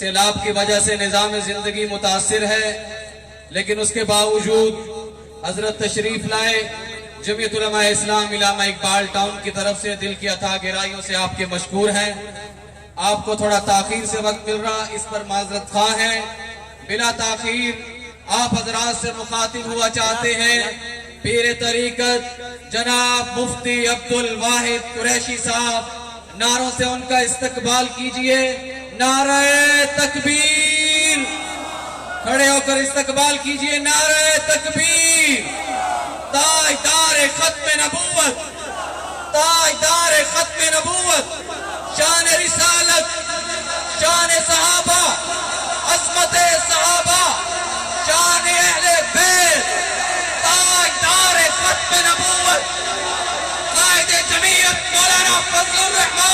سیلاب کی وجہ سے نظام زندگی متاثر ہے، لیکن اس کے باوجود حضرت تشریف لائے۔ جمعیت علماء اسلام علامہ اقبال ٹاؤن کی طرف سے دل کی عطا گرائیوں سے آپ کے مشکور ہیں۔ آپ کو تھوڑا تاخیر سے وقت مل رہا، اس پر معذرت خواہ ہیں۔ بلا تاخیر آپ حضرات سے مخاطب ہوا چاہتے ہیں پیر طریقت جناب مفتی عبدالواحد قریشی صاحب، نعروں سے ان کا استقبال کیجئے۔ نعرہ تکبیر، کھڑے ہو کر استقبال کیجئے۔ نعرہ تکبیر۔ تاجدار ختم نبوت، تاجدار ختم نبوت، شان رسالت، شان صحابہ، عظمت صحابہ، شان اہل بیت، تاجدار ختم نبوت، قائد جمعیت مولانا فضل الرحمان۔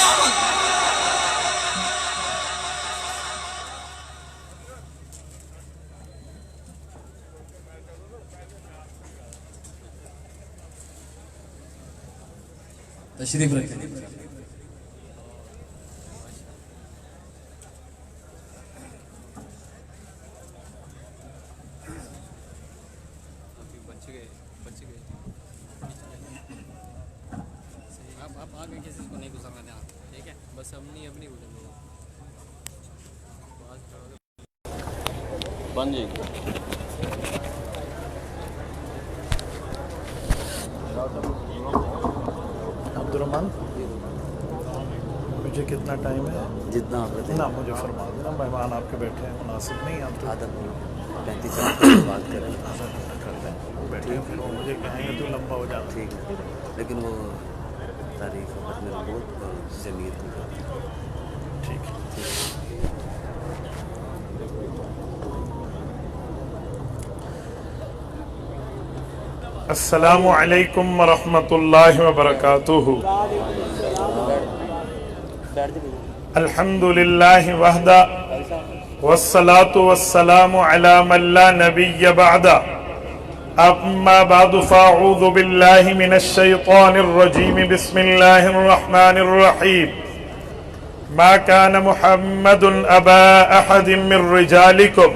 تشریف رکھیں۔ آپ آگے کسی کو نہیں گزرنا دینا، ٹھیک ہے؟ بس اپنی بن جائے گی۔ عبدالرحمان، مجھے کتنا ٹائم ہے؟ جتنا آپ بتائیں نا مجھے فرما دینا، مہمان آپ کے بیٹھے ہیں، مناسب نہیں آپ تو آدھا 35 بات کریں، کرتے ہیں بیٹھے، پھر وہ مجھے کہیں گے تو لمبا ہو جاتا۔ ٹھیک ہے، لیکن وہ تاریخ ختم نبوت اور جمعیت کو کرتے ہیں۔ ٹھیک ہے۔ السلام علیکم ورحمۃ اللہ وبرکاتہ۔ الحمد للہ وحدہ والصلاة والسلام علی من لا نبی بعدہ، اما بعد فاعوذ باللہ من الشیطان الرجیم، بسم اللہ الرحمن الرحیم۔ ما كان محمد ابا احد من رجالکم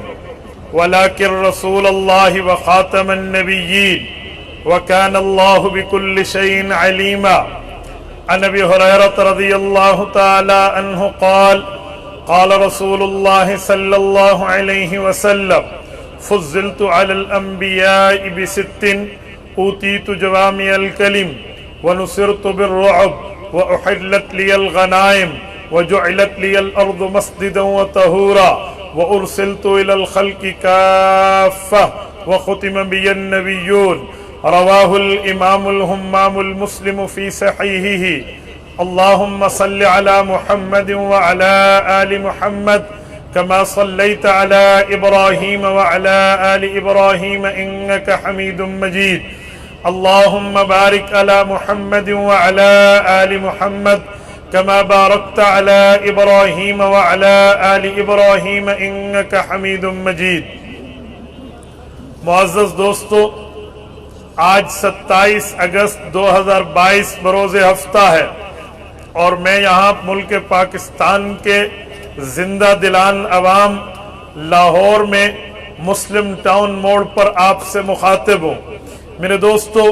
ولكن رسول اللہ وخاتم النبیین وكان الله بكل شيء عليما۔ عن ابي هريرة رضي الله تعالى عنه قال قال رسول الله صلى الله عليه وسلم فضلت على الأنبياء بست، أوتيت جوامع الكلم ونصرت بالرعب وأحلت لي الغنائم وجعلت لي الأرض مسجدا وطهورا وأرسلت إلى الخلق كافة وختم بي النبيون۔ رواہ الامام الہمام المسلم فی صحیحہ۔ اللہم صل علی محمد وعلی آل محمد کما صلیت علی ابراہیم وعلی آل ابراہیم انکا حمید مجید۔ اللہم بارک علی محمد وعلی آل محمد کما بارکت علی ابراہیم وعلی آل ابراہیم انکا حمید مجید۔ معزز دوستو، آج 27 اگست 2022 بروز ہفتہ ہے اور میں یہاں ملک پاکستان کے زندہ دلان عوام لاہور میں مسلم ٹاؤن موڑ پر آپ سے مخاطب ہوں۔ میرے دوستو،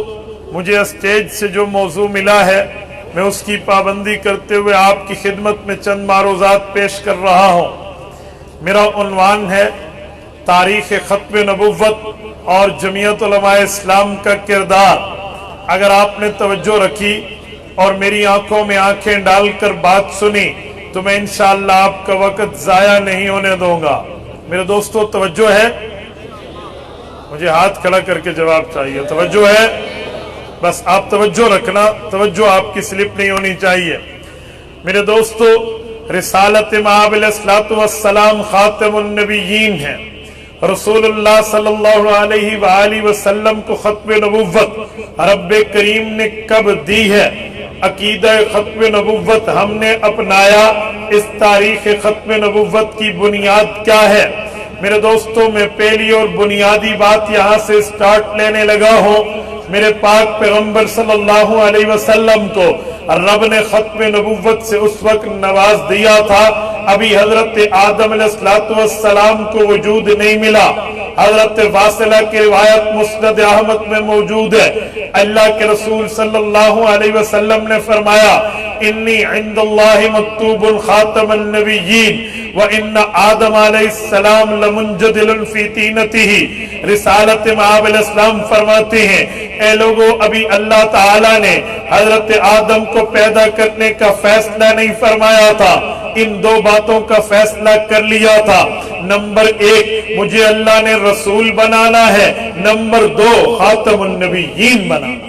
مجھے اسٹیج سے جو موضوع ملا ہے میں اس کی پابندی کرتے ہوئے آپ کی خدمت میں چند معروضات پیش کر رہا ہوں۔ میرا عنوان ہے تاریخ ختم نبوت اور جمعیت علماء اسلام کا کردار۔ اگر آپ نے توجہ رکھی اور میری آنکھوں میں آنکھیں ڈال کر بات سنی تو میں انشاءاللہ آپ کا وقت ضائع نہیں ہونے دوں گا۔ میرے دوستو، توجہ ہے؟ مجھے ہاتھ کھڑا کر کے جواب چاہیے۔ توجہ ہے؟ بس آپ توجہ رکھنا، توجہ آپ کی سلپ نہیں ہونی چاہیے۔ میرے دوستو، رسالت مآب علیہ السلام خاتم النبیین ہے۔ رسول اللہ صلی اللہ علیہ وآلہ وسلم کو ختم نبوت رب کریم نے کب دی ہے؟ عقیدہ ختم نبوت ہم نے اپنایا، اس تاریخ ختم نبوت کی بنیاد کیا ہے؟ میرے دوستوں، میں پہلی اور بنیادی بات یہاں سے سٹارٹ لینے لگا ہوں۔ میرے پاک پیغمبر صلی اللہ علیہ وسلم کو رب نے ختم نبوت سے اس وقت نواز دیا تھا ابھی حضرت آدم علیہ السلام کو وجود نہیں ملا. حضرت واصلہ کی روایت مسند احمد میں موجود ہے. اللہ کے رسول صلی اللہ علیہ وسلم نے فرمایا انی عند اللہ مکتوب خاتم النبیین وان آدم علیہ السلام لمنجدل فی طینتہ. رسالت مآب علیہ السلام فرماتے ہیں اے لوگو ابھی اللہ تعالیٰ نے حضرت آدم کو پیدا کرنے کا فیصلہ نہیں فرمایا تھا. ان دو باتوں کا فیصلہ کر لیا تھا. نمبر 1 مجھے اللہ نے رسول بنانا ہے. نمبر 2 خاتم النبیین بنانا.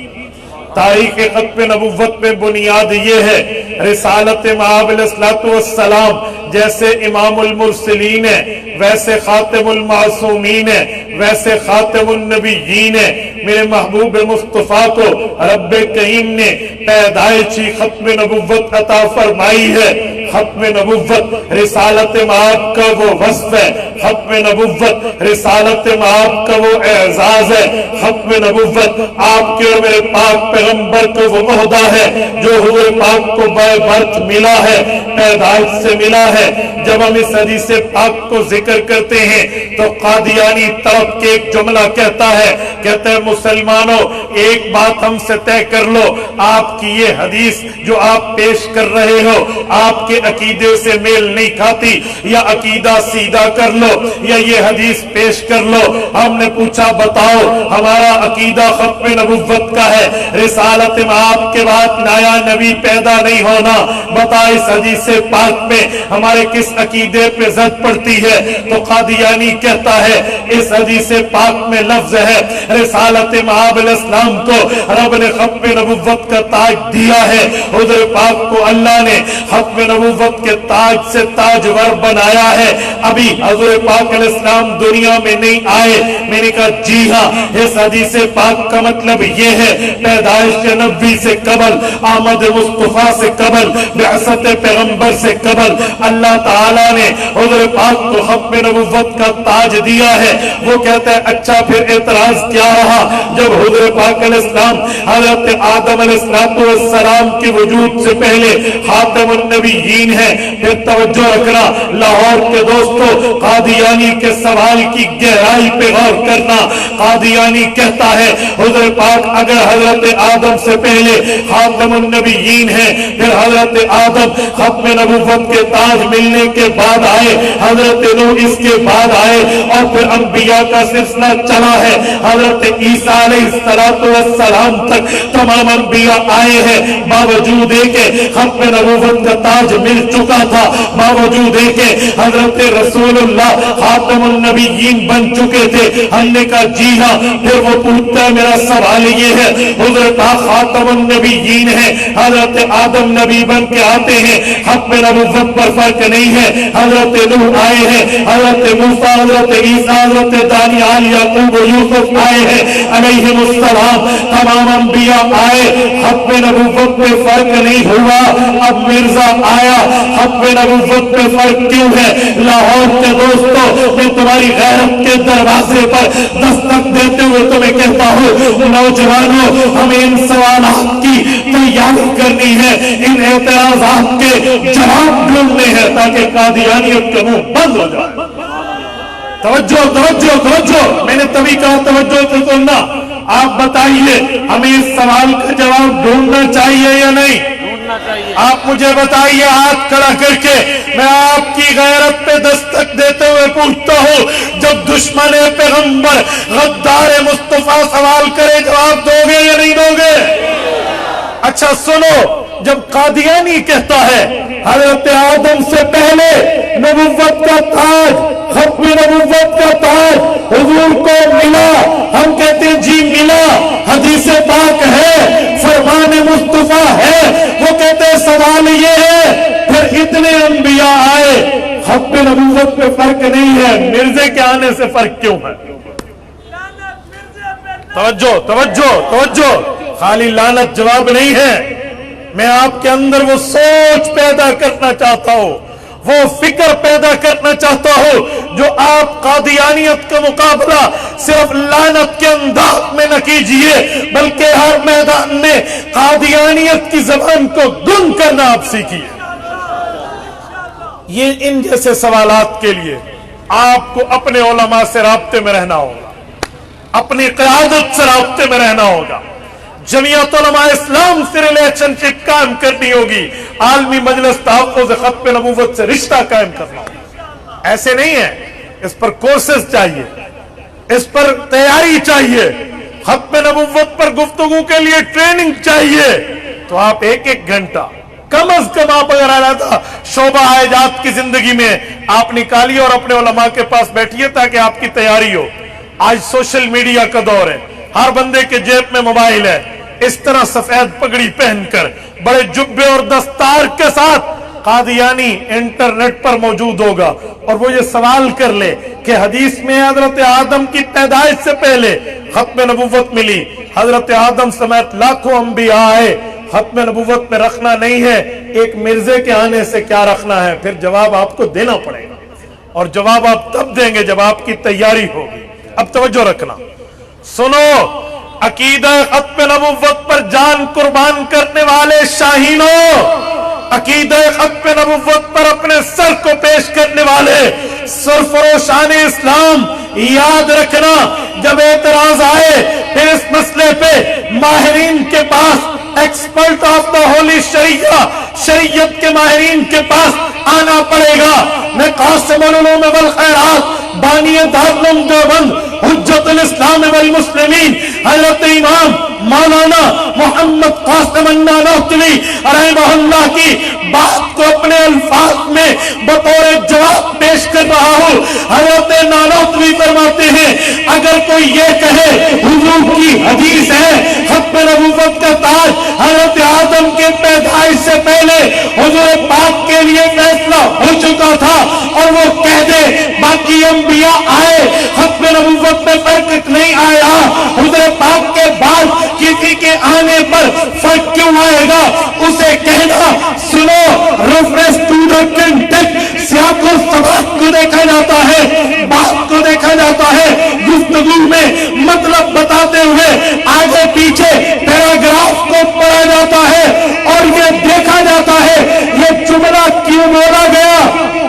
تاریخ ختم نبوت میں بنیاد یہ ہے رسالت مآب علیہ السلام جیسے امام المرسلین ہے ویسے خاتم المعصومین ہے ویسے خاتم النبیین ہے. میرے محبوب مصطفیٰ کو رب کریم نے پیدائشی ختم نبوت عطا فرمائی ہے. ختم نبوت رسالت مآب کا وہ وصف ہے. ختم نبوت رسالت مآب کا وہ اعزاز ہے. ختم نبوت آپ کے اور میرے پاک پیغمبر کو وہ عہدہ ہے جو حضور پاک کو بے برت ملا ہے پیدائش سے ملا ہے. جب ہم اس حدیث پاک کو ذکر کرتے ہیں تو قادیانی طرف کے ایک جملہ کہتا ہے مسلمانوں ایک بات ہم سے طے کر لو آپ کی یہ حدیث جو آپ پیش کر رہے ہو آپ کے عقیدے سے میل نہیں کھاتی یا عقیدہ سیدھا کر لو یا یہ حدیث پیش کر لو. ہم نے پوچھا بتاؤ ہمارا عقیدہ ختم نبوت کا ہے رسالت مآب کے بعد نیا نبی پیدا نہیں ہونا. بتا اس حدیث پاک میں ہمارے کس عقیدے پہ زد پڑتی ہے. تو قادیانی کہتا ہے اس حدیث پاک میں لفظ ہے رسالت مآب علیہ السلام کو رب نے ختم نبوت کا تاج دیا ہے. حضور پاک کو اللہ نے ختم نبوت کے تاج سے تاجور بنایا ہے. ابھی حضور پاک علیہ السلام دنیا میں نہیں آئے. میں نے کہا جی ہاں اس حدیث پاک کا مطلب یہ ہے پیدائش نبی سے قبل آمد مصطفیٰ سے قبل بعثت پیغمبر سے قبل اللہ تعالیٰ نے حضور پاک کو ختم نبوت کا تاج دیا ہے. وہ کہتا ہے اچھا پھر اعتراض کیا رہا جب حضور پاک علیہ السلام حضرت آدم علیہ السلام کے وجود سے پہلے خاتم النبیین ہے. پھر توجہ رکھنا لاہور کے دوستو قادیانی کے سوال کی گہرائی پہ غور کرنا. قادیانی کہتا ہے حضور پاک اگر حضرت آدم سے پہلے خاتم النبیین ہے پھر حضرت آدم ختم نبوت کے تاج ملنے کے بعد آئے حضرت نوح اس کے بعد آئے اور پھر انبیاء کا سلسلہ چلا ہے حضرت عیسیٰ علیہ السلام تک تمام انبیاء آئے ہیں. باوجود کہ ختم نبوت کا تاج مل چکا تھا باوجود کہ حضرت رسول اللہ خاتم النبیین بن چکے تھے. ہم نے کہا جی ہاں. پھر وہ پوچھتا ہے میرا سوال یہ ہے حضور پاک خاتم النبیین ہے حضرت آدم نبی بن کے آتے ہیں ختم نبوت پر فرق نہیں ہے. حضرت نوح آئے ہیں حضرت موسیٰ حضرت عیسیٰ حضرت دانیال یعقوب یوسف آئے ہیں علیہم السلام تمام انبیاء آئے ختم نبوت میں فرق نہیں ہوا. اب مرزا آیا ختم نبوت میں فرق کیوں ہے. لاہور کے دوستوں میں تمہاری غیرت کے دروازے پر دستک دیتے ہوئے تمہیں کہتا ہوں نوجوانوں ہمیں ان سوالات کی تیاری کرنی ہے ان اعتراضات کے جواب ڈھونڈنے ہیں تاکہ قادیانیت کا منہ بند ہو جائے. توجہ توجہ توجہ میں نے تبھی کہا توجہ سے سننا. آپ بتائیے ہمیں اس سوال کا جواب ڈھونڈنا چاہیے یا نہیں. آپ مجھے بتائیے ہاتھ کھڑا کر کے میں آپ کی غیرت پہ دستک دیتے ہوئے پوچھتا ہوں جب دشمن پیغمبر غدار مصطفیٰ سوال کرے جواب دو گے یا نہیں دو گے. اچھا سنو جب قادیانی کہتا ہے حضرت آدم سے پہلے نبوت کا تاج ختم نبوت کا تاج حضور کو ملا ہم کہتے ہیں جی ملا حدیث پاک ہے فرمان مصطفیٰ ہے. وہ کہتے ہیں سوال یہ ہے پھر اتنے انبیاء آئے ختم نبوت پہ فرق نہیں ہے مرزے کے آنے سے فرق کیوں ہے. توجہ توجہ توجہ خالی لعنت جواب نہیں ہے. میں آپ کے اندر وہ سوچ پیدا کرنا چاہتا ہوں وہ فکر پیدا کرنا چاہتا ہوں جو آپ قادیانیت کا مقابلہ صرف لعنت کے انداز میں نہ کیجئے بلکہ ہر میدان میں قادیانیت کی زبان کو گم کرنا آپ سیکھیے. یہ ان جیسے سوالات کے لیے آپ کو اپنے علماء سے رابطے میں رہنا ہوگا، اپنی قیادت سے رابطے میں رہنا ہوگا، جمعیت علماء اسلام سے ریلیشن شپ قائم کرنی ہوگی، عالمی مجلس تحفظ ختم نبوت سے رشتہ قائم کرنا ہوگا۔ ایسے نہیں ہے، اس پر کورسز چاہیے، اس پر تیاری چاہیے، ختم نبوت پر گفتگو کے لیے ٹریننگ چاہیے۔ تو آپ ایک ایک گھنٹہ کم از کم آپ اگر علیحدہ شعبہ حاجات کی زندگی میں آپ نکالیے اور اپنے علماء کے پاس بیٹھیے تاکہ آپ کی تیاری ہو۔ آج سوشل میڈیا کا دور ہے، ہر بندے کے جیب میں موبائل ہے، اس طرح سفید پگڑی پہن کر بڑے جبے اور دستار کے ساتھ قادیانی انٹرنیٹ پر موجود ہوگا، اور وہ یہ سوال کر لے کہ حدیث میں حضرت آدم کی پیدائش سے پہلے ختم نبوت ملی، حضرت آدم سمیت لاکھوں انبیاء آئے، ختم نبوت میں رکھنا نہیں ہے، ایک مرزے کے آنے سے کیا رکھنا ہے؟ پھر جواب آپ کو دینا پڑے گا، اور جواب آپ تب دیں گے جب آپ کی تیاری ہوگی۔ اب توجہ رکھنا، سنو، عقیدہ ختم نبوت پر جان قربان کرنے والے شاہینوں، عقیدہ ختم نبوت پر اپنے سر کو پیش کرنے والے سرفروشان اسلام، یاد رکھنا جب اعتراض آئے پھر اس مسئلے پہ ماہرین کے پاس، ایکسپرٹ آف دا ہولی شریعہ، شریعت کے ماہرین کے پاس آنا پڑے گا۔ میں قاسم العلوم والخیرات، بانی دارالعلوم دیوبند، حجت الاسلام والمسلمین، حضرت امام مولانا محمد قاسم النانوتوی رحمہ اللہ کی بات کو اپنے الفاظ میں بطور جواب پیش کر رہا ہوں۔ حضرت نانوتوی فرماتے ہیں اگر کوئی یہ کہے حضور کی حدیث ہے ختم نبوت کا تاج حضرت آدم کے پیدائش سے پہلے حضور پاک کے لیے فیصلہ ہو چکا تھا، اور وہ کہہ دے باقی انبیاء آئے، ختم نبوت میں فرق نہیں آیا، حضور پاک کے بعد کسی کے آنے پر فرق کیوں آئے گا؟ اسے کہنا سنو، ریفرنس ٹو دی کنٹیکسٹ، سیاق و سباق کو دیکھا جاتا ہے، بات کو دیکھا جاتا ہے، گفتگو میں مطلب بتاتے ہوئے آگے پیچھے پیراگراف کو پڑھا جاتا ہے، اور یہ دیکھا جاتا ہے یہ جملہ کیوں بولا گیا،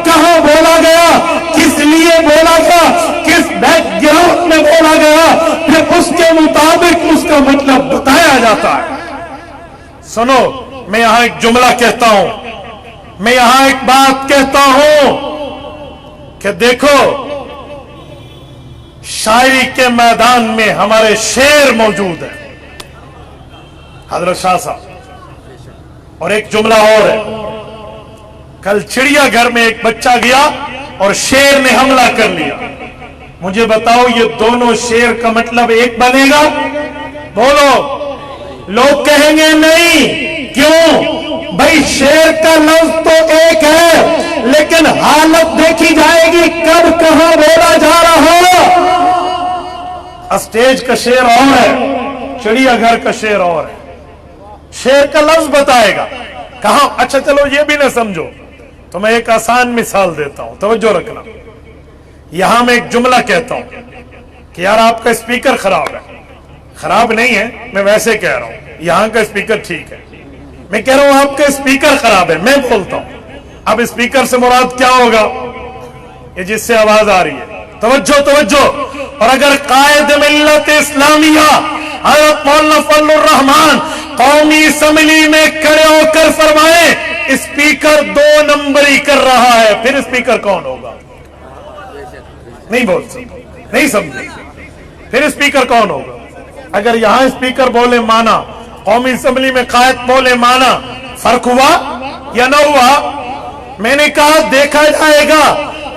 کہاں بولا گیا، کس لیے بولا گیا، کس بیک گراؤنڈ میں بولا گیا، پھر اس کے مطابق اس کا مطلب بتایا جاتا ہے۔ سنو، میں یہاں ایک جملہ کہتا ہوں، میں یہاں ایک بات کہتا ہوں کہ دیکھو، شاعری کے میدان میں ہمارے شعر موجود ہیں، حضرت شاہ صاحب، اور ایک جملہ اور ہے، کل چڑیا گھر میں ایک بچہ گیا اور شیر نے حملہ کر لیا، مجھے بتاؤ یہ دونوں شیر کا مطلب ایک بنے گا؟ بولو۔ لوگ کہیں گے نہیں، کیوں؟ بھائی شیر کا لفظ تو ایک ہے لیکن حالت دیکھی جائے گی کب کہاں بولا جا رہا ہو۔ اسٹیج کا شیر اور ہے، چڑیا گھر کا شیر اور ہے، شیر کا لفظ بتائے گا کہاں۔ اچھا چلو یہ بھی نہ سمجھو تو میں ایک آسان مثال دیتا ہوں، توجہ رکھنا۔ یہاں میں ایک جملہ کہتا ہوں کہ یار آپ کا اسپیکر خراب ہے، خراب نہیں ہے، میں ویسے کہہ رہا ہوں، یہاں کا اسپیکر ٹھیک ہے، میں کہہ رہا ہوں آپ کا اسپیکر خراب ہے، میں بولتا ہوں اب اسپیکر سے مراد کیا ہوگا؟ یہ جس سے آواز آ رہی ہے، توجہ توجہ۔ اور اگر قائد ملت اسلامیہ حضرت مولانا فضل الرحمان قومی اسمبلی میں کھڑے ہو کر فرمائے اسپیکر 2 نمبری کر رہا ہے، پھر اسپیکر کون ہوگا؟ نہیں بول سکتے، نہیں سمجھے، پھر اسپیکر کون ہوگا؟ اگر یہاں اسپیکر بولے مانا، قومی اسمبلی میں قائد بولے مانا، فرق ہوا یا نہ ہوا؟ میں نے کہا دیکھا جائے گا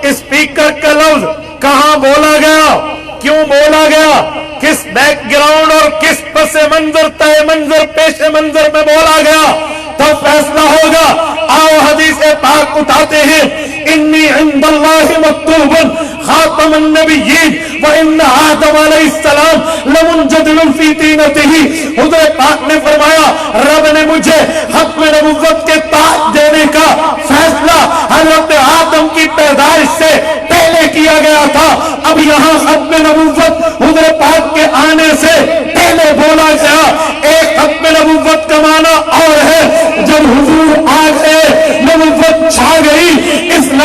اسپیکر کا لفظ کہاں بولا گیا، کیوں بولا گیا، کس بیک گراؤنڈ اور کس پس منظر، تے منظر، پیش منظر میں بولا گیا، تب فیصلہ ہوگا۔ آؤ حدیث پاک اٹھاتے ہیں، انی عند اللہ مکتوب خاتم النبیین وان آدم علیہ السلام لمنجدل فی طینتہ۔ حضور پاک نے فرمایا رب نے مجھے ختم نبوت کے تاج دینے کا فیصلہ حضرت آدم کی پیدائش سے پہلے کیا گیا تھا، اب یہاں ختم نبوت حضور پاک کے آنے سے پہلے بولا گیا۔ ایک ختم نبوت کا معنی اور ہے جب حضور آ گئے، نبوت چھا گئی، اسلام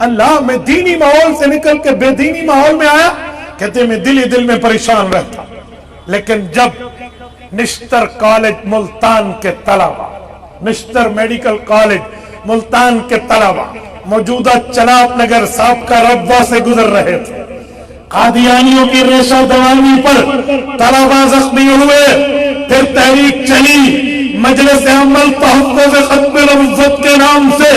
اللہ میں دینی ماحول سے نکل کے بے دینی ماحول میں آیا. کہتے میں دل میں پریشان رہتا, لیکن جب نشتر کالج ملتان کے طلبہ, نشتر میڈیکل کالج ملتان کے طلبہ موجودہ چناب نگر سابقہ ربوہ سے گزر رہے تھے, قادیانیوں کی ریشہ دوانی پر طلبہ زخمی ہوئے, پھر تحریک چلی. مجلس عمل تحفظ ختم نبوت کے نام سے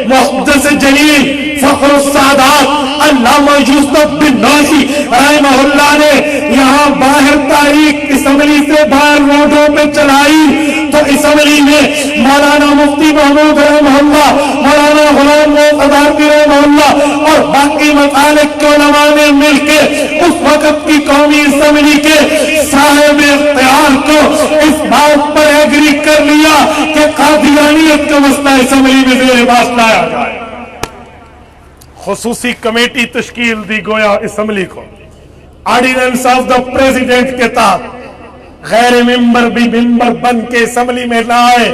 محدث جلیل فخر السادات علامہ یوسف بن نوری رحمہ اللہ نے یہاں باہر تاریخ اسمبلی سے باہر روڈوں پہ چلائی, تو اسمبلی میں مولانا مفتی محمود رحمہ اللہ, مولانا غلام محمد آذردی رحمہ اللہ اور باقی مسالک کے علماء نے مل کے اس وقت کی قومی اسمبلی کے صاحب اختیار کو اس بات پر ایگری کر لیا کہ قادیانیت کا مسئلہ اسمبلی میں زیر بحث لایا جائے. خصوصی کمیٹی تشکیل دی گویا اسمبلی کو آرڈیننس آف دا پریزیڈنٹ کے تحت. غیر ممبر بھی ممبر بن کے اسمبلی میں نہ آئے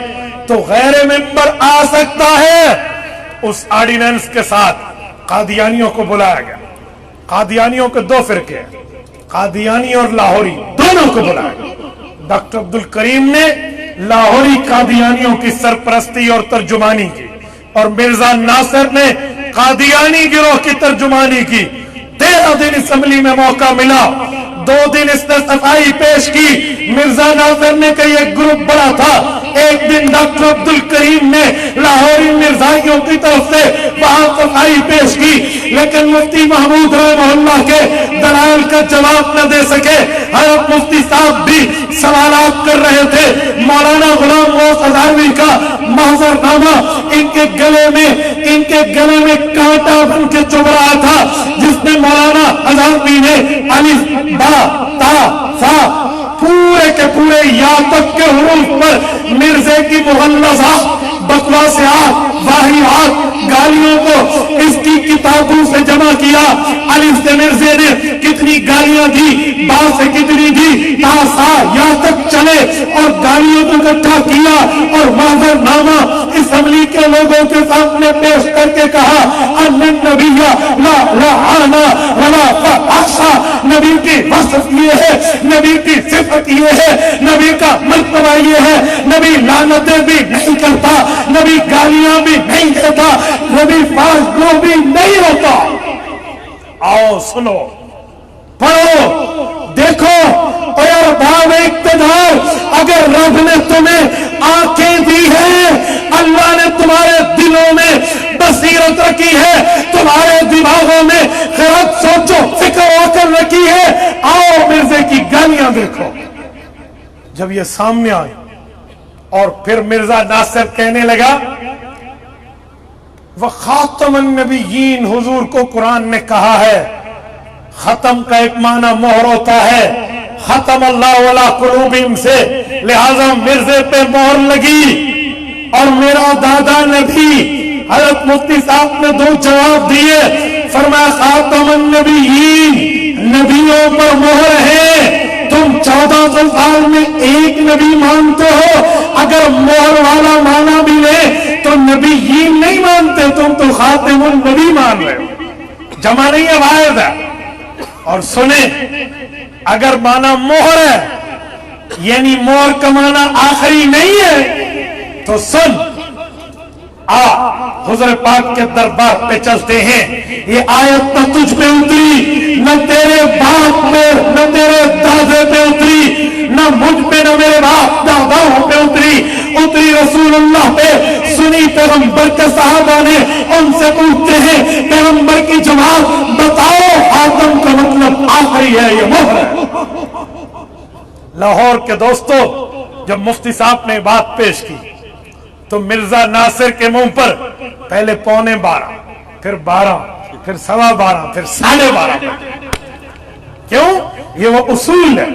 تو غیر ممبر آ سکتا ہے. اس آرڈیننس کے ساتھ قادیانیوں کو بلایا گیا. قادیانیوں کے دو فرقے, قادیانی اور لاہوری, دونوں کو بلایا گیا. ڈاکٹر عبدالکریم نے لاہوری قادیانیوں کی سرپرستی اور ترجمانی کی, اور مرزا ناصر نے قادیانی گروہ کی ترجمانی کی. 13 دن اسمبلی میں موقع ملا, 2 دن اس نے صفائی پیش کی. مرزا ناصر نے کئی ایک گروپ بڑا تھا, ایک دن ڈاکٹر عبدالکریم نے لاہوری مرزائیوں کی طرف سے وہاں صفائی پیش کی, لیکن مفتی محمود رحمہ اللہ کے دلائل کا جواب نہ دے سکے. حضرت مفتی صاحب بھی سوالات کر رہے تھے. مولانا غلام محمد آذردی کا محضر نامہ ان کے گلے میں کانٹا بن کے چبھ رہا تھا, جس میں مولانا آذردی نے الف با تا سا پورے کے پورے یا تک کے حروف پر مرزے کی مغلظات, بکواسیات, واہیات, گالیوں کو اس کی کتابوں سے جمع کیا. الف سے مرزے نے کتنی گالیاں دی, با سے کتنی دی, تا سا یا تک چلے اور گالیوں کو اکٹھا کیا اور معذر نامہ اسمبلی کے لوگوں کے سامنے پیش کر کے کہا ان النبی لا لعن ولا فحشا. نبی کی وصف یہ ہے, نبی کی صفت یہ ہے, نبی کا مرتبہ یہ ہے. نبی لعنتیں بھی نہیں کرتا, نبی گالیاں بھی نہیں دیتا, نبی فاش گو بھی نہیں ہوتا. آؤ سنو, پڑھو, دیکھو. اور باب اقتدار, اگر رب نے تمہیں آنکھیں دی ہیں, اللہ نے تمہارے دلوں میں بصیرت رکھی ہے, تمہارے دماغوں میں خرد, سوچو, فکر و عقل رکھی ہے, آؤ مرزے کی گالیاں دیکھو. جب یہ سامنے آئی اور پھر مرزا ناصر کہنے لگا وَخَاتَمَ النَّبِيِّينَ, حضور کو قرآن نے کہا ہے. ختم کا ایک معنی مہر ہوتا ہے, ختم اللہ علی قلوبہم سے, لہذا مرزے پہ مہر لگی. اور میرا دادا نبی حضرت مفتی صاحب نے 2 جواب دیے. فرمایا خاتم النبیین, نبیوں پر مہر ہے. تم 1400 سال میں ایک نبی مانتے ہو, اگر مہر والا معنی بھی لے تو نبیین نہیں مانتے, تم تو خاتم النبی مان رہے ہو. جمع نہیں ہے, واحد ہے. اور سنیں, اگر معنی مہر ہے یعنی مہر کا معنی آخری نہیں ہے, تو سن, حضور پاک کے دربار پہ چلتے ہیں. یہ آیت نہ تجھ پہ اتری, نہ تیرے باپ پہ, نہ تیرے دادے پہ اتری, نہ مجھ پہ, نہ میرے باپ داداؤں پہ اتری رسول اللہ پہ. سنی پیغمبر کے صحابہ نے, ان سے پوچھتے ہیں پیغمبر کی جواب بتاؤ, خاتم کا مطلب آخری ہے, یہ مہر ہے. لاہور کے دوستو, جب مفتی صاحب نے بات پیش کی تو مرزا ناصر کے منہ پر پہلے 11:45, پھر 12, پھر 12:15, پھر 12:30. کیوں؟ یہ وہ اصول ہے.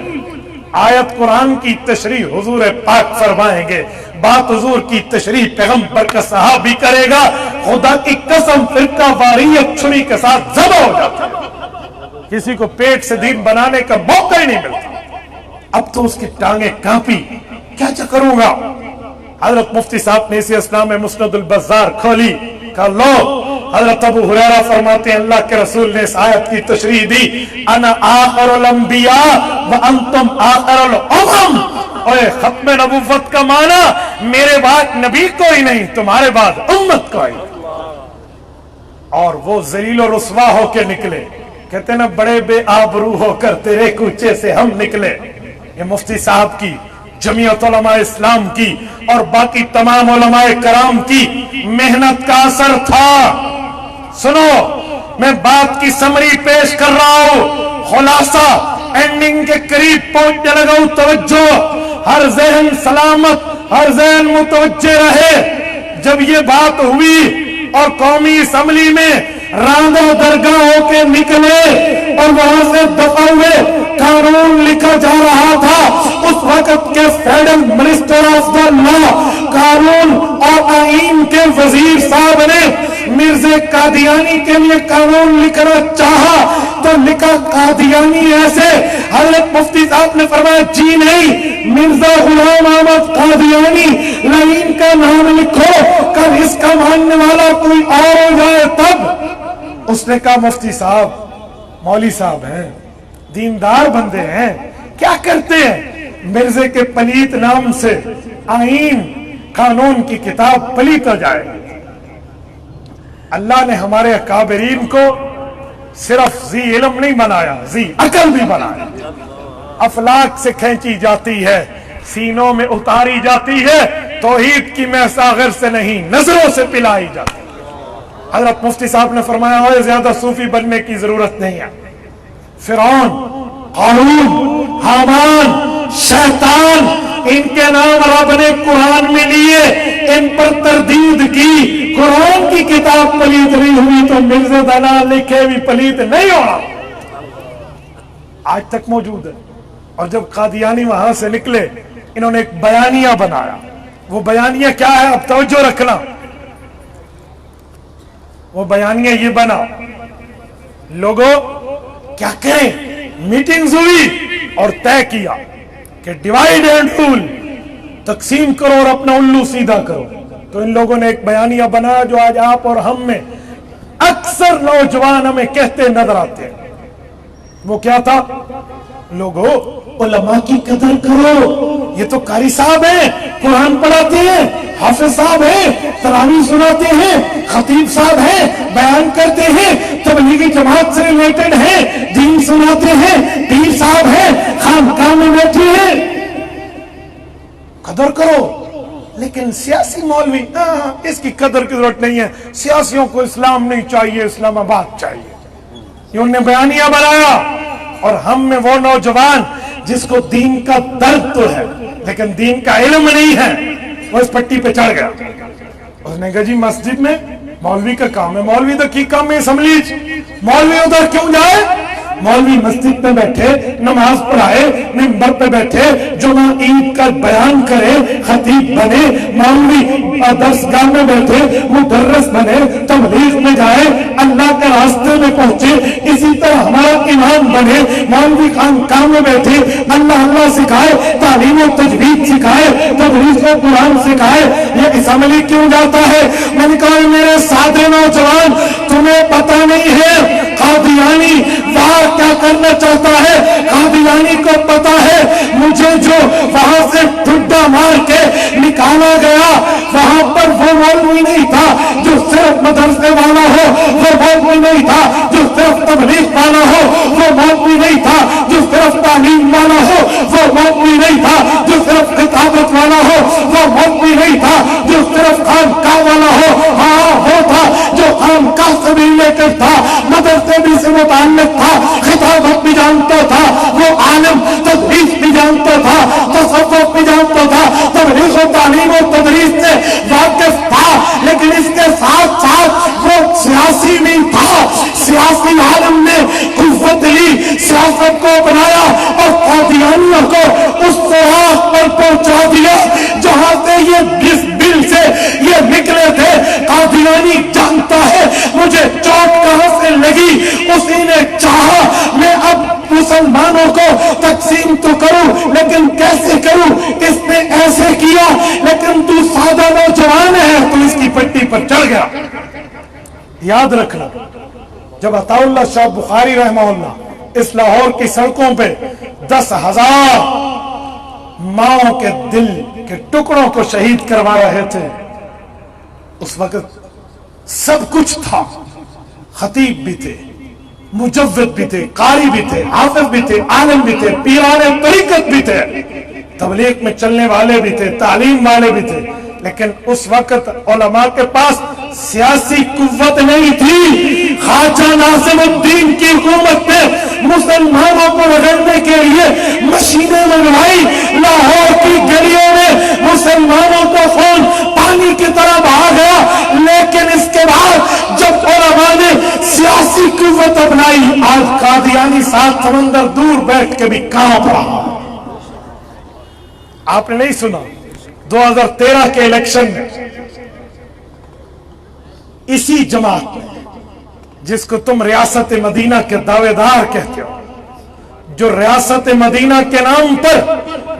آیت قرآن کی تشریح حضور پاک فرمائیں گے, بات حضور کی تشریح پیغمبر کا صحابی کرے گا. خدا کی قسم فرقہ واریت چھری کے ساتھ ذبح ہو جاتا ہے, کسی کو پیٹ سے دین بنانے کا موقع ہی نہیں ملتا. اب تو اس کی ٹانگیں کانپی, کیا کروں گا. حضرت مفتی صاحب نے اسی اسلام میں مسند البزار کھولی, کہا لو حضرت ابو ہریرہ فرماتے ہیں اللہ کے رسول نے اس آیت کی تشریح دی، انا آخر الانبیاء وانتم آخر الامم، اور ختم نبوت کا معنی میرے بعد نبی کوئی نہیں، تمہارے بعد امت کوئی، اور وہ ذلیل و رسوا ہو کے نکلے، کہتے ہیں نا بڑے بے آبرو ہو کر تیرے کوچے سے ہم نکلے۔ یہ مفتی صاحب کی، جمعیت علماء اسلام کی اور باقی تمام علماء کرام کی محنت کا اثر تھا۔ سنو میں بات کی سمری پیش کر رہا ہوں، خلاصہ اینڈنگ کے قریب پہنچنے لگا ہوں، توجہ، ہر ذہن سلامت، ہر ذہن متوجہ رہے۔ جب یہ بات ہوئی اور قومی اسمبلی میں راندہ درگاہ ہو کے نکلے اور وہاں سے دفعہ ہوئے، قانون لکھا جا رہا تھا، اس وقت کے فیڈرل منسٹر آف دا لا، قانون اور آئین کے وزیر صاحب نے مرزا قادیانی کے لیے قانون لکھنا چاہا تو لکھا قادیانی ایسے، حضرت مفتی صاحب نے فرمایا جی نہیں، مرزا غلام احمد قادیانی، لائن کا نام لکھو، کل اس کا ماننے والا کوئی اور ہو جائے تب۔ اس نے کہا مفتی صاحب مولوی صاحب ہیں، دیندار بندے ہیں، کیا کرتے ہیں؟ مرزے کے پلیت نام سے آئین قانون کی کتاب پلیت ہو جائے۔ اللہ نے ہمارے اکابرین کو صرف ذی علم نہیں بنایا، ذی عقل بھی بنایا۔ افلاک سے کھینچی جاتی ہے، سینوں میں اتاری جاتی ہے، توحید کی محساغر سے نہیں نظروں سے پلائی جاتی ہے۔ حضرت مفتی صاحب نے فرمایا ہوئے زیادہ صوفی بننے کی ضرورت نہیں ہے۔ فرعون، قارون، حامان، شیطان، ان کے نام رب نے قرآن میں لیے، ان پر تردید کی، قرآن کی کتاب پلیت نہیں ہوئی تو مرزا دلال لکھے بھی پلیت نہیں ہونا، آج تک موجود ہے۔ اور جب قادیانی وہاں سے نکلے انہوں نے ایک بیانیہ بنایا، وہ بیانیہ کیا ہے اب توجہ رکھنا، وہ بیانیہ یہ بنا، لوگوں کیا کریں، میٹنگز ہوئی اور طے کیا کہ ڈیوائیڈ اینڈ رول، تقسیم کرو اور اپنا الو سیدھا کرو۔ تو ان لوگوں نے ایک بیانیہ بنایا جو آج آپ اور ہم میں اکثر نوجوان ہمیں کہتے نظر آتے ہیں۔ وہ کیا تھا؟ لوگوں علماء کی قدر کرو، یہ تو قاری صاحب ہیں، قرآن پڑھاتے ہیں، حافظ صاحب ہیں، تراویح سناتے ہیں، خطیب صاحب ہیں، بیان کرتے ہیں، تبلیغی جماعت سے ریلیٹڈ ہیں، دین سناتے ہیں، پیر صاحب ہیں، خانقاہ میں بیٹھے ہیں، قدر کرو۔ لیکن سیاسی مولوی اس کی قدر کی ضرورت نہیں ہے، سیاسیوں کو اسلام نہیں چاہیے، اسلام آباد چاہیے، یہ انہوں نے بیانیہ بنایا۔ اور ہم میں وہ نوجوان جس کو دین کا درد تو ہے لیکن دین کا علم نہیں ہے، وہ اس پٹی پہ چڑھ گیا۔ اس نے کہا جی مسجد میں مولوی کا کام ہے، مولوی تو کی کام ہے اسمبلی، مولوی ادھر کیوں جائے؟ مولوی مسجد پہ بیٹھے نماز پڑھائے، منبر پہ بیٹھے جمعہ عید کا بیان کرے، خطیب بنے، مولوی درسگاہ میں بیٹھے مدرس بنے، تبلیغ میں جائے، اللہ کے راستے میں پہنچے۔ اسی طرح ہمارا امام بنے، مولوی خانقاہ میں بیٹھے اللہ اللہ سکھائے، تعلیم و تجوید سکھائے، تدریس و قرآن سکھائے، یہ اسمبلی کیوں جاتا ہے؟ میں نے کہا میرے سادے نوجوان تمہیں پتہ نہیں ہے قادیانی وہاں کیا کرنا چاہتا ہے، قادیانی کو پتا ہے مجھے جو وہاں سے ڈھڈا مار کے نکالا گیا وہاں پر وہ مولوی نہیں تھا جو صرف مدرسے والا ہو، وہ مولوی نہیں تھا جو صرف تبلیغ والا ہو، وہ مولوی نہیں تھا جو صرف تعلیم والا ہو، وہ مولوی نہیں تھا جو صرف کتابت والا ہو، وہ مولوی نہیں تھا جو صرف خانقاہ والا ہو، ہاں وہ تھا جو خانقاہ سے بھی ریلیٹڈ تھا، مدرسے بھی سے متعلق تھا، خطابت بھی جانتا تھا، وہ عالم تدریس بھی جانتا تھا، تصوف بھی جانتا تھا، تبلیغ و تعلیم و تدریس سے واقف تھا، لیکن اس کے ساتھ ساتھ وہ سیاسی نہیں تھا۔ سیاسی عالم نے قوت لی، سیاست کو بنایا اور قادیانیوں کو اس سراغ پر پہنچا دیا جہاں سے یہ اس بل سے یہ نکلے تھے۔ قادیانی جانتا ہے مجھے چوٹ کہاں سے لگی، اسی نے چاہا میں اب مسلمانوں کو تقسیم تو کروں لیکن کیسے کروں، اس نے ایسے کیا، لیکن تو سادہ نوجوان ہے تو اس کی پٹی پر چڑھ گیا۔ یاد رکھنا جب عطاءاللہ شاہ بخاری رحمہ اللہ اس لاہور کی سڑکوں پہ 10,000 ماؤں کے دل کے ٹکڑوں کو شہید کروا رہے تھے، اس وقت سب کچھ تھا، خطیب بھی تھے، مجوید بھی تھے، قاری بھی تھے، حافظ بھی تھے، عالم بھی تھے، پیران طریقت بھی تھے، تبلیغ میں چلنے والے بھی تھے، تعلیم والے بھی تھے، لیکن اس وقت علماء کے پاس سیاسی قوت نہیں تھی۔ خواجہ ناظم الدین کی حکومت نے مسلمانوں کو رگڑنے کے لیے مشینیں منگوائی، لاہور کی گلیوں میں مسلمانوں کا خون پانی کی طرح بہا گیا، لیکن اس کے بعد جب علماء نے سیاسی قوت اپنائی، آج قادیانی 7 سمندر دور بیٹھ کے بھی کانپ رہا۔ آپ نے نہیں سنا 2013 کے الیکشن میں اسی جماعت میں، جس کو تم ریاست مدینہ کے دعوے دار کہتے ہو، جو ریاست مدینہ کے نام پر،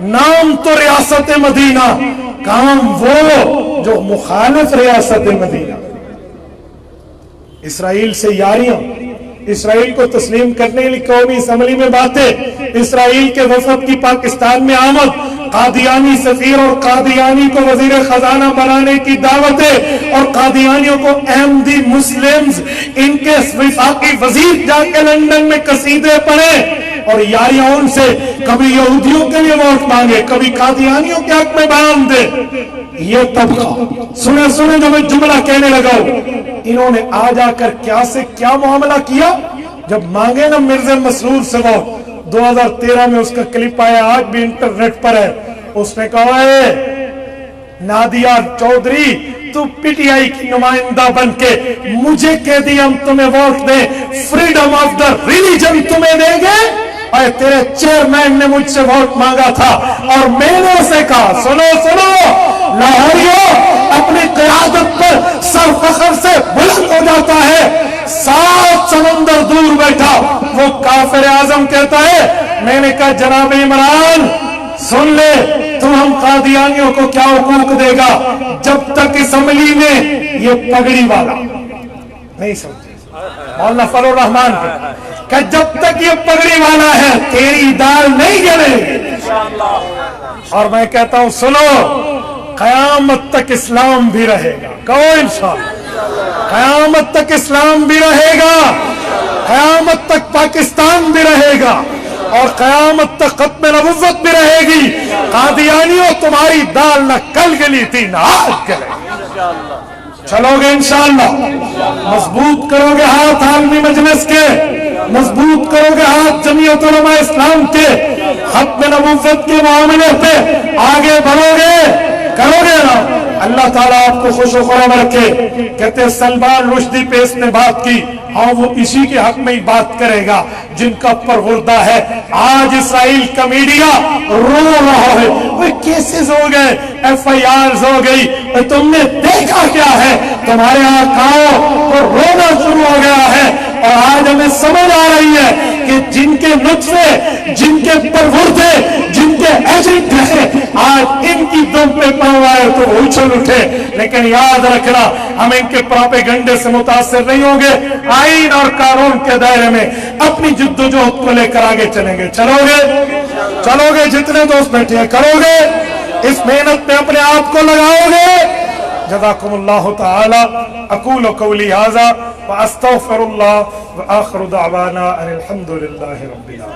نام تو ریاست مدینہ، کام وہ جو مخالف ریاست مدینہ، اسرائیل سے یاریاں، اسرائیل کو تسلیم کرنے کے لیے قومی اسمبلی میں باتیں، اسرائیل کے وفد کی پاکستان میں آمد، قادیانی سفیر اور قادیانی کو وزیر خزانہ بنانے کی دعوتیں، اور قادیانیوں کو احمدی مسلمز، ان کے وفاقی وزیر جا کے لندن میں قصیدے پڑھے اور یاریاں ان سے کبھی یہودیوں کے لیے ووٹ مانگے، کبھی قادیانیوں کے حق میں بیان دے۔ یہ طبقہ سنے جو میں جملہ کہنے لگا ہوں، انہوں نے آ جا کر کیا سے کیا معاملہ کیا، جب مانگے نا مرزا مسرور سے ووٹ، 2013 میں اس کا کلپ آیا، آج بھی انٹرنیٹ پر ہے، اس نے کہا ہے نادیہ چودھری تو پی ٹی آئی کی نمائندہ بن کے مجھے کہہ دی ہم تمہیں ووٹ دیں، فریڈم آف دا ریلیجن تمہیں دیں گے، اور تیرے چیئرمین نے مجھ سے ووٹ مانگا تھا اور میں نے اسے کہا سنو لاہوریوں، اپنی قیادت پر سر فخر سے بلند ہو جاتا ہے، 7 سمندر دور بیٹھا وہ کافر اعظم کہتا ہے، میں نے کہا جناب عمران سن لے، تم ہم قادیانیوں کو کیا حقوق دے گا، جب تک اسمبلی میں یہ پگڑی والا نہیں سمجھے، مولانا فضل الرحمان کہ جب تک یہ پگڑی والا ہے تیری دال نہیں گلے گی، اور میں کہتا ہوں سنو، قیامت تک اسلام بھی رہے گا، کہو انشاءاللہ، قیامت تک اسلام بھی رہے گا، قیامت تک پاکستان بھی رہے گا، اور قیامت تک ختم نبوت بھی رہے گی۔ قادیانیوں تمہاری دال نہ کل گلی تھی نہ آج گلے گی، چلو گے انشاءاللہ، مضبوط کرو گے ہاتھ عالمی مجلس کے، مضبوط کرو گے ہاتھ جمعیت علماء اسلام کے، ختم نبوت کے معاملے پہ آگے بڑھو گے، کرو گے نا، اللہ تعالیٰ آپ کو خوش و خرم رکھے۔ کہتے ہیں سلمان رشدی پہ اس نے بات کی، ہاں وہ اسی کے حق میں ہی بات کرے گا جن کا پروردہ ہے۔ آج اسرائیل کا میڈیا رو رہا ہے، وہ کیسز ہو گئے، ایف آئی آرز ہو گئی، تم نے دیکھا کیا ہے، تمہارے آقاؤں کو رونا شروع ہو گیا ہے، اور آج ہمیں سمجھ آ رہی ہے کہ جن کے نطفے، جن کے پروردے، جن کے ایجنٹ ہیں، آج ان کی دم پہ پڑھوا ہے تو وہ اچھل اٹھے، لیکن یاد رکھنا ہم ان کے پراپیگنڈے سے متاثر نہیں ہوں گے، آئین اور قانون کے دائرے میں اپنی جدوجہد کو لے کر آگے چلیں گے۔ چلو گے جتنے دوست بیٹھے ہیں، کرو گے اس محنت میں اپنے آپ کو لگاؤ گے۔ جزاکم اللہ تعالی، اقول قولی ھذا واستغفر اللہ وآخر دعوانا ان الحمد للہ رب العالمین۔